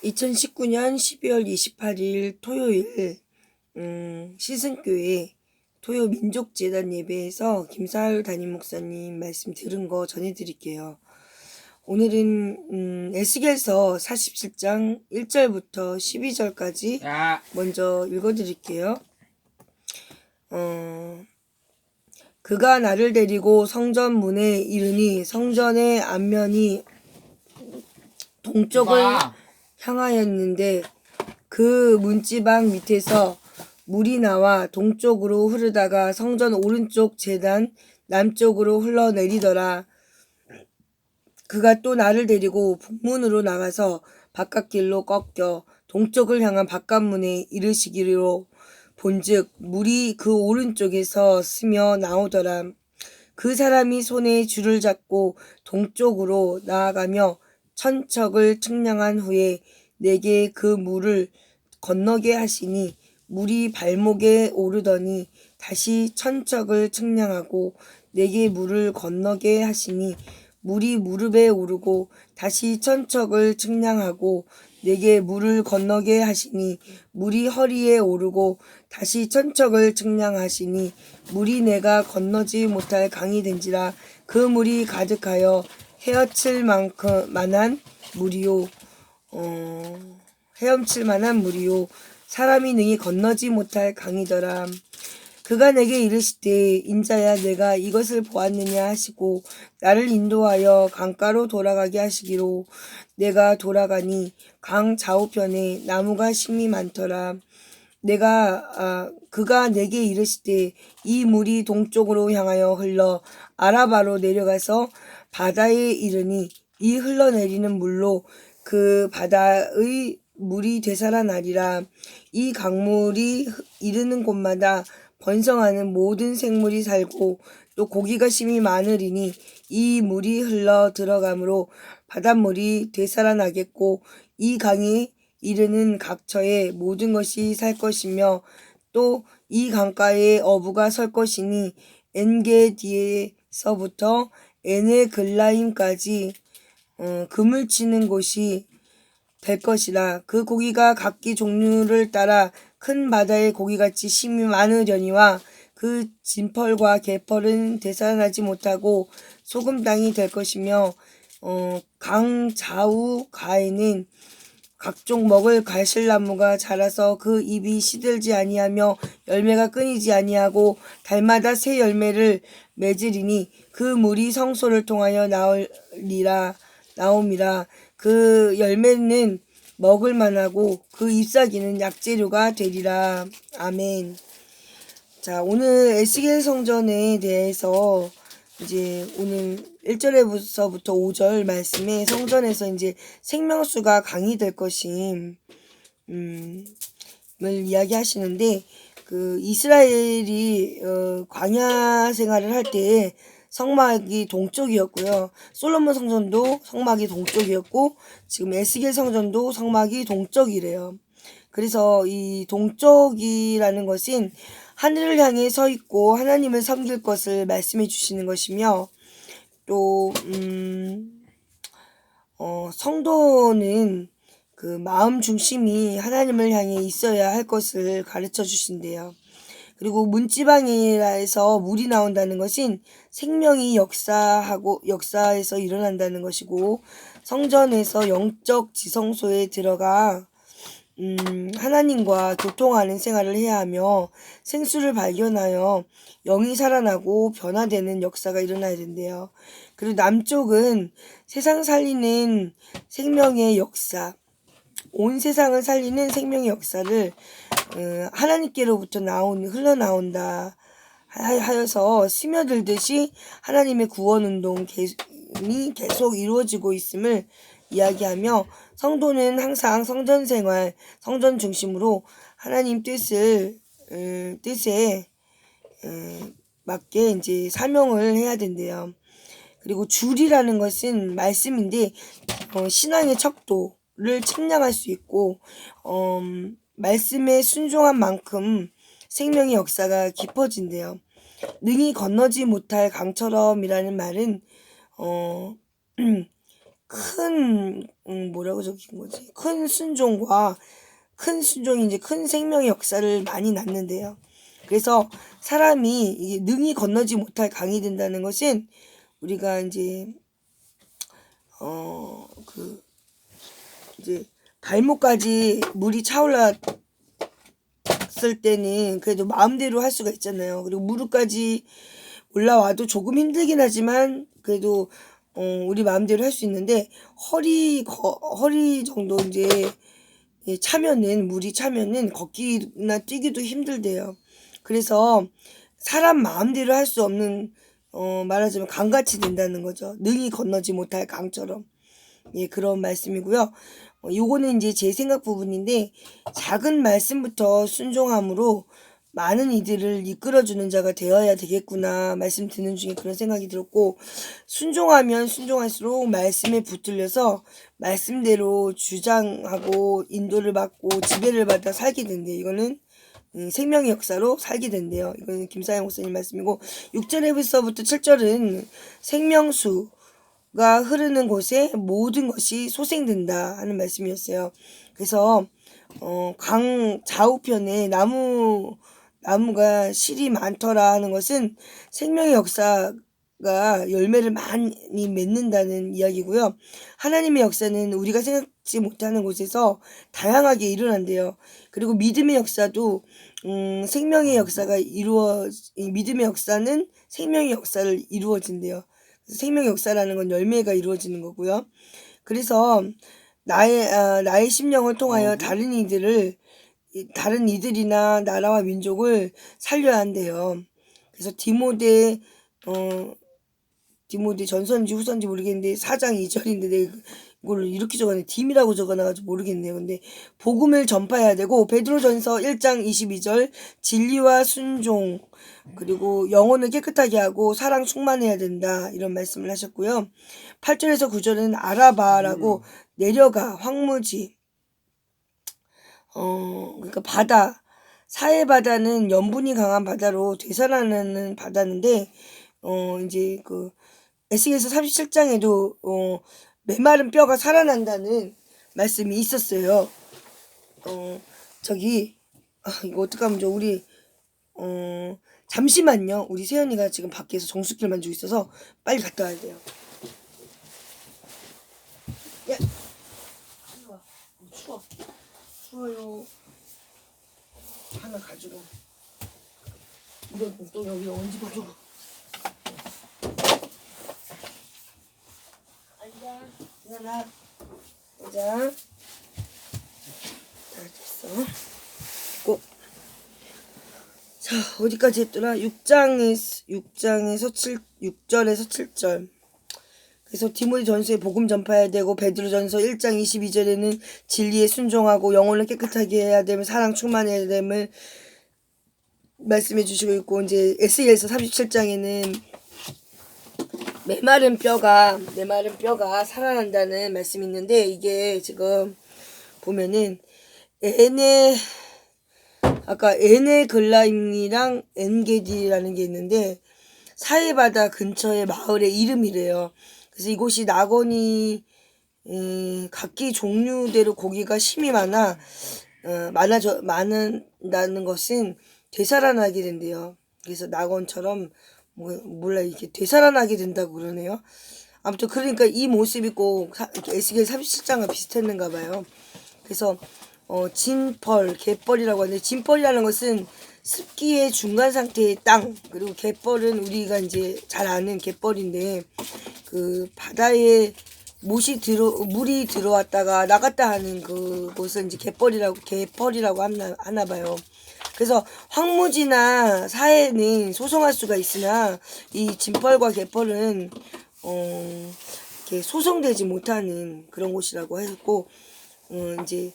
2019년 12월 28일 토요일 시승교회 토요 민족재단 예배에서 김사할 담임 목사님 말씀 들은 거 전해드릴게요. 오늘은 에스겔서 47장 1절부터 12절까지 먼저 읽어드릴게요. 그가 나를 데리고 성전 문에 이르니 성전의 앞면이 동쪽을 향하였는데 그 문지방 밑에서 물이 나와 동쪽으로 흐르다가 성전 오른쪽 제단 남쪽으로 흘러내리더라. 그가 또 나를 데리고 북문으로 나가서 바깥길로 꺾여 동쪽을 향한 바깥문에 이르시기로 본즉 물이 그 오른쪽에서 스며 나오더라. 그 사람이 손에 줄을 잡고 동쪽으로 나아가며 천척을 측량한 후에 내게 그 물을 건너게 하시니 물이 발목에 오르더니 다시 천척을 측량하고 내게 물을 건너게 하시니 물이 무릎에 오르고 다시 천척을 측량하고 내게 물을 건너게 하시니 물이 허리에 오르고 다시 천척을 측량하시니 물이 내가 건너지 못할 강이 된지라. 그 물이 가득하여 헤엄칠 만한 물이요. 헤엄칠 만한 물이요. 사람이 능히 건너지 못할 강이더라. 그가 내게 이르시되 인자야 내가 이것을 보았느냐 하시고 나를 인도하여 강가로 돌아가게 하시기로 내가 돌아가니 강 좌우편에 나무가 심이 많더라. 그가 내게 이르시되 이 물이 동쪽으로 향하여 흘러 아라바로 내려가서 바다에 이르니 이 흘러내리는 물로 그 바다의 물이 되살아나리라. 이 강물이 이르는 곳마다 번성하는 모든 생물이 살고 또 고기가 심히 많으리니 이 물이 흘러 들어가므로 바닷물이 되살아나겠고 이 강이 이르는 각처에 모든 것이 살 것이며 또 이 강가에 어부가 설 것이니 엔게디에서부터 에네글라임까지 금을 치는 곳이 될 것이라. 그 고기가 각기 종류를 따라 큰 바다의 고기같이 심이 많으려니와 그 진펄과 개펄은 되살아나지 못하고 소금 땅이 될 것이며 강 좌우 가에는 각종 먹을 가실나무가 자라서 그 잎이 시들지 아니하며 열매가 끊이지 아니하고 달마다 새 열매를 맺으리니 그 물이 성소를 통하여 나옴이라. 그 열매는 먹을 만하고 그 잎사귀는 약재료가 되리라. 아멘. 자, 오늘 에스겔 성전에 대해서 이제 오늘 1절에서부터 5절 말씀에 성전에서 이제 생명수가 강이 될 것임 을 이야기하시는데 그 이스라엘이 광야 생활을 할 때 성막이 동쪽이었고요. 솔로몬 성전도 성막이 동쪽이었고 지금 에스겔 성전도 성막이 동쪽이래요. 그래서 이 동쪽이라는 것은 하늘을 향해 서 있고 하나님을 섬길 것을 말씀해 주시는 것이며 또 성도는 그 마음 중심이 하나님을 향해 있어야 할 것을 가르쳐 주신대요. 그리고 문지방이라서 물이 나온다는 것은 생명이 역사에서 일어난다는 것이고 성전에서 영적 지성소에 들어가 하나님과 교통하는 생활을 해야 하며 생수를 발견하여 영이 살아나고 변화되는 역사가 일어나야 된대요. 그리고 남쪽은 세상 살리는 생명의 역사, 온 세상을 살리는 생명의 역사를 하나님께로부터 흘러나온다 하여서 스며들듯이 하나님의 구원운동이 계속 이루어지고 있음을 이야기하며 성도는 항상 성전 생활, 성전 중심으로 하나님 뜻에 맞게 이제 사명을 해야 된대요. 그리고 줄이라는 것은 말씀인데 신앙의 척도를 측량할 수 있고 말씀에 순종한 만큼 생명의 역사가 깊어진대요. 능히 건너지 못할 강처럼이라는 말은 큰 뭐라고 적힌 거지? 큰 순종과 큰 순종이 이제 큰 생명의 역사를 많이 낳는데요. 그래서 사람이 이게 능히 건너지 못할 강이 된다는 것은 우리가 이제 그 이제 발목까지 물이 차올랐을 때는 그래도 마음대로 할 수가 있잖아요. 그리고 무릎까지 올라와도 조금 힘들긴 하지만 그래도 우리 마음대로 할 수 있는데 허리 정도 이제 차면은 물이 차면은 걷기나 뛰기도 힘들대요. 그래서 사람 마음대로 할 수 없는 말하자면 강같이 된다는 거죠. 능히 건너지 못할 강처럼. 예, 그런 말씀이고요. 요거는 이제 제 생각 부분인데 작은 말씀부터 순종함으로 많은 이들을 이끌어주는 자가 되어야 되겠구나 말씀 듣는 중에 그런 생각이 들었고 순종하면 순종할수록 말씀에 붙들려서 말씀대로 주장하고 인도를 받고 지배를 받아 살게 된대요. 이거는 생명의 역사로 살게 된대요. 이거는 김사영 목사님 말씀이고 6절에서부터 7절은 생명수가 흐르는 곳에 모든 것이 소생된다 하는 말씀이었어요. 그래서 강 좌우편에 나무가 실이 많더라 하는 것은 생명의 역사가 열매를 많이 맺는다는 이야기고요. 하나님의 역사는 우리가 생각지 못하는 곳에서 다양하게 일어난대요. 그리고 믿음의 역사도 생명의 역사가 믿음의 역사는 생명의 역사를 이루어진대요. 생명의 역사라는 건 열매가 이루어지는 거고요. 그래서 나의 심령을 통하여 다른 이들이나 나라와 민족을 살려야 한대요. 그래서 디모데 전서인지 후서인지 모르겠는데 4장 2절인데 내가 이걸 이렇게 적어놨네. 딤이라고 적어놔가지고 모르겠네요. 근데 복음을 전파해야 되고 베드로전서 1장 22절 진리와 순종 그리고 영혼을 깨끗하게 하고 사랑 충만해야 된다 이런 말씀을 하셨고요. 8절에서 9절은 아라바라고 내려가 황무지 그러니까 바다 사해 바다는 염분이 강한 바다로 되살아나는 바다인데 이제 그 에스겔서 37장에도 메마른 뼈가 살아난다는 말씀이 있었어요. 이거 어떡하면 좋아. 우리 잠시만요. 우리 세연이가 지금 밖에서 정수기를 만지고 있어서 빨리 갔다 와야 돼요. 야, 추워. 추워요. 하나 가지고. 이거 또 여기 얹어가지고. 앉아. 일어나. 앉아. 다 됐어. 고. 자, 어디까지 했더라? 6절에서 7절. 그래서 디모데 전서에 복음 전파해야 되고 베드로전서 1장 22절에는 진리에 순종하고 영혼을 깨끗하게 해야 되면 사랑 충만해야 됨을 말씀해 주시고 있고 이제 에스겔서 37장에는 메마른 뼈가 살아난다는 말씀이 있는데 이게 지금 보면은 아까 에네글라임이랑 엔게디라는 게 있는데 사해바다 근처의 마을의 이름이래요. 그래서 이곳이 낙원이 각기 종류대로 고기가 심이 많은다는 것은 되살아나게 된대요. 그래서 낙원처럼 몰라 이게 되살아나게 된다고 그러네요. 아무튼 그러니까 이 모습이 꼭 에스겔 37장과 비슷했는가 봐요. 그래서 갯벌이라고 하는데 진펄이라는 것은 습기의 중간 상태의 땅 그리고 갯벌은 우리가 이제 잘 아는 갯벌인데 그 바다에 물이 들어왔다가 나갔다 하는 그곳을 이제 갯벌이라고 하나 봐요. 그래서 황무지나 사해는 소송할 수가 있으나 이 진펄과 갯벌은 이렇게 소송되지 못하는 그런 곳이라고 했고 이제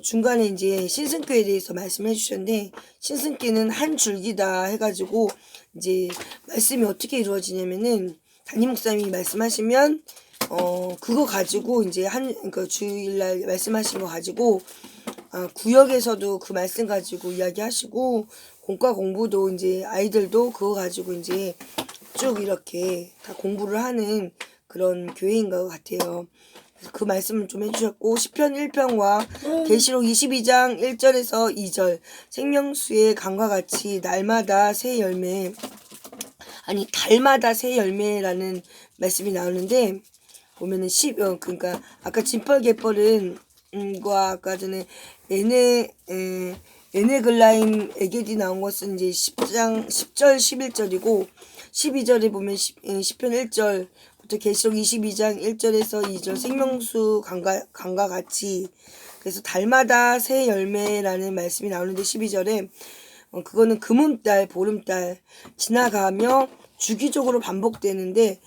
중간에 이제 신승교에 대해서 말씀해 주셨는데 신승교는 한 줄기다 해가지고 이제 말씀이 어떻게 이루어지냐면은 담임 목사님이 말씀하시면 그거 가지고 이제 그 주일날 말씀하신 거 가지고 구역에서도 그 말씀 가지고 이야기하시고 공과 공부도 이제 아이들도 그거 가지고 이제 쭉 이렇게 다 공부를 하는 그런 교회인 것 같아요. 그래서 그 말씀을 좀 해주셨고, 시편 1편과 계시록 22장 1절에서 2절, 생명수의 강과 같이 날마다 새 열매, 아니 달마다 새 열매라는 말씀이 나오는데, 보면은 그러니까 아까 진펄개펄은 과 아까 전에 에네글라임 에게디 나온 것은 이제 10장 10절 11절이고, 12절에 보면 시편 1절부터 계시록 22장 1절에서 2절 생명수 강과 같이, 그래서 달마다 새 열매라는 말씀이 나오는데, 12절에 그거는 금음달 보름달 지나가며 주기적으로 반복되는데,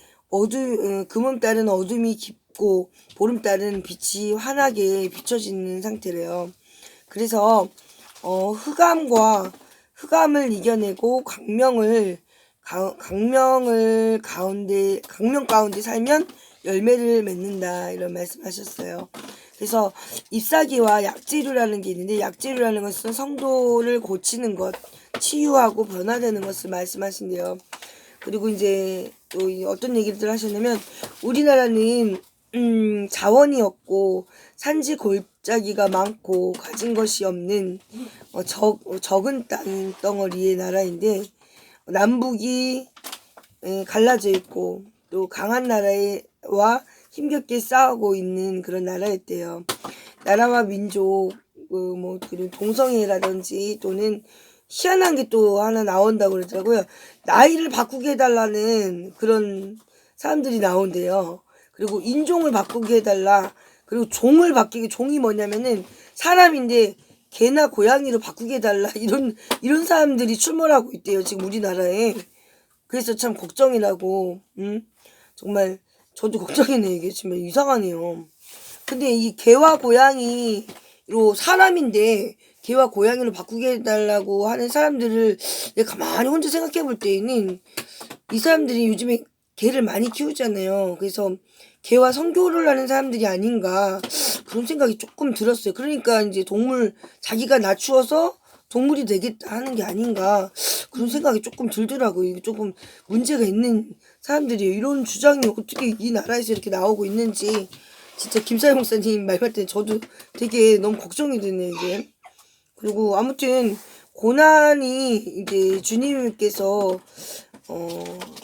금음달은 어둠이 깊고 보름달은 빛이 환하게 비춰지는 상태래요. 그래서 흑암을 이겨내고 강명 가운데 살면 열매를 맺는다, 이런 말씀하셨어요. 그래서 잎사귀와 약재류라는 게 있는데, 약재류라는 것은 성도를 고치는 것, 치유하고 변화되는 것을 말씀하신대요. 그리고 이제 또 어떤 얘기를 하셨냐면, 우리나라는 자원이 없고 산지 골짜기가 많고 가진 것이 없는 적은 땅덩어리의 나라인데, 남북이 갈라져 있고 또 강한 나라와 힘겹게 싸우고 있는 그런 나라였대요. 나라와 민족, 그리고 동성애라든지, 또는 희한한 게 또 하나 나온다고 그러더라고요. 나이를 바꾸게 해달라는 그런 사람들이 나온대요. 그리고 인종을 바꾸게 해달라. 그리고 종이 뭐냐면은 사람인데 개나 고양이로 바꾸게 해달라. 이런 사람들이 출몰하고 있대요, 지금 우리나라에. 그래서 참 걱정이라고, 정말 저도 걱정이네요. 이게 정말 이상하네요. 근데 이 개와 고양이로 사람인데 개와 고양이로 바꾸게 해달라고 하는 사람들을 내가 가만히 혼자 생각해 볼 때에는, 이 사람들이 요즘에 개를 많이 키우잖아요. 그래서 개와 성교를 하는 사람들이 아닌가, 그런 생각이 조금 들었어요. 그러니까 이제 자기가 낮추어서 동물이 되겠다 하는 게 아닌가, 그런 생각이 조금 들더라고요. 이게 조금 문제가 있는 사람들이에요. 이런 주장이 어떻게 이 나라에서 이렇게 나오고 있는지, 진짜 김사영 목사님 말 같을 때 저도 되게 너무 걱정이 되네, 이게. 그리고 아무튼 고난이 이제 주님께서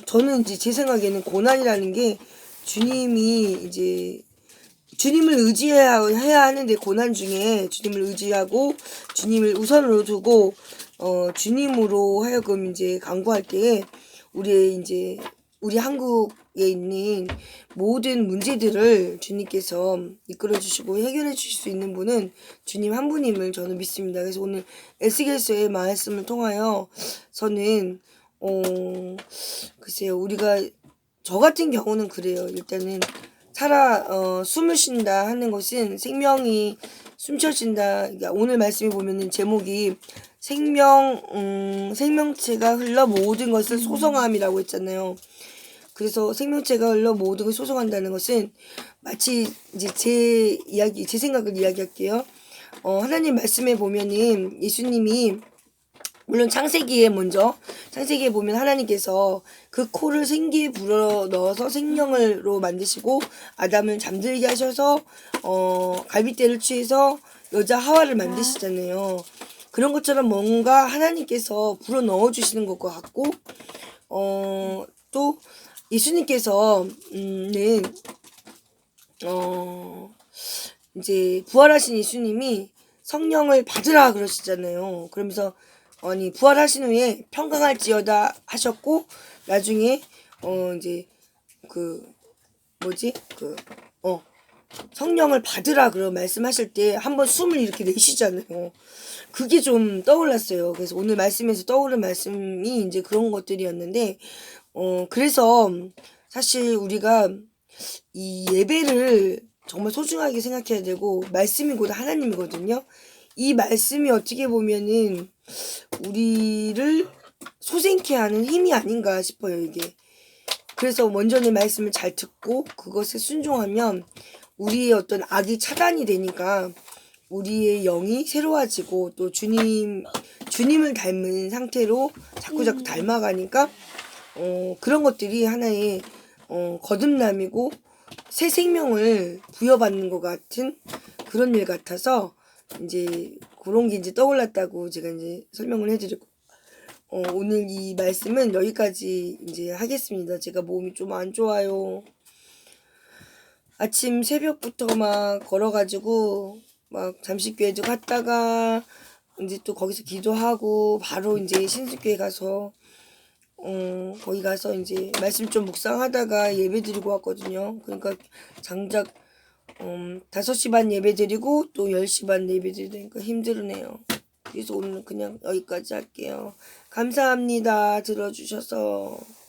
저는 이제 제 생각에는 고난이라는 게 주님이 이제 주님을 의지해야 하는데, 고난 중에 주님을 의지하고 주님을 우선으로 두고 주님으로 하여금 이제 간구할 때에 우리 한국에 있는 모든 문제들을 주님께서 이끌어 주시고 해결해 주실 수 있는 분은 주님 한 분임을 저는 믿습니다. 그래서 오늘 에스겔서의 말씀을 통하여 저는 글쎄요, 저 같은 경우는 그래요. 일단은 숨을 쉰다 하는 것은 생명이 숨쉬어진다. 그러니까 오늘 말씀에 보면은 제목이 생명체가 흘러 모든 것을 소성함이라고 했잖아요. 그래서 생명체가 흘러 모든 걸 소성한다는 것은, 마치 이제 제 생각을 이야기할게요. 하나님 말씀에 보면은 예수님이, 물론 창세기에 보면 하나님께서 그 코를 생기에 불어 넣어서 생명으로 만드시고, 아담을 잠들게 하셔서 갈빗대를 취해서 여자 하와를 만드시잖아요. 그런 것처럼 뭔가 하나님께서 불어 넣어 주시는 것 같고, 또 예수님께서는 이제 부활하신 예수님이 성령을 받으라 그러시잖아요. 그러면서 부활하신 후에 평강할지어다 하셨고, 나중에 이제 성령을 받으라 그런 말씀하실 때 한번 숨을 이렇게 내쉬잖아요. 그게 좀 떠올랐어요. 그래서 오늘 말씀에서 떠오른 말씀이 이제 그런 것들이었는데, 그래서 사실 우리가 이 예배를 정말 소중하게 생각해야 되고, 말씀이 곧 하나님이거든요. 이 말씀이 어떻게 보면은 우리를 소생케 하는 힘이 아닌가 싶어요, 이게. 그래서 먼저 내 말씀을 잘 듣고 그것에 순종하면 우리의 어떤 악이 차단이 되니까 우리의 영이 새로워지고, 또 주님을 닮은 상태로 자꾸 닮아가니까 그런 것들이 하나의 거듭남이고 새 생명을 부여받는 것 같은 그런 일 같아서 이제 그런 게 이제 떠올랐다고 제가 이제 설명을 해드리고 오늘 이 말씀은 여기까지 이제 하겠습니다. 제가 몸이 좀 안 좋아요. 아침 새벽부터 막 걸어가지고 막 잠식교회도 갔다가 이제 또 거기서 기도하고 바로 이제 신수교회 가서 거기 가서 이제 말씀 좀 묵상하다가 예배 드리고 왔거든요. 그러니까 장작 5시 반 예배 드리고 또 10시 반 예배 드리니까 힘드네요. 그래서 오늘 그냥 여기까지 할게요. 감사합니다. 들어주셔서.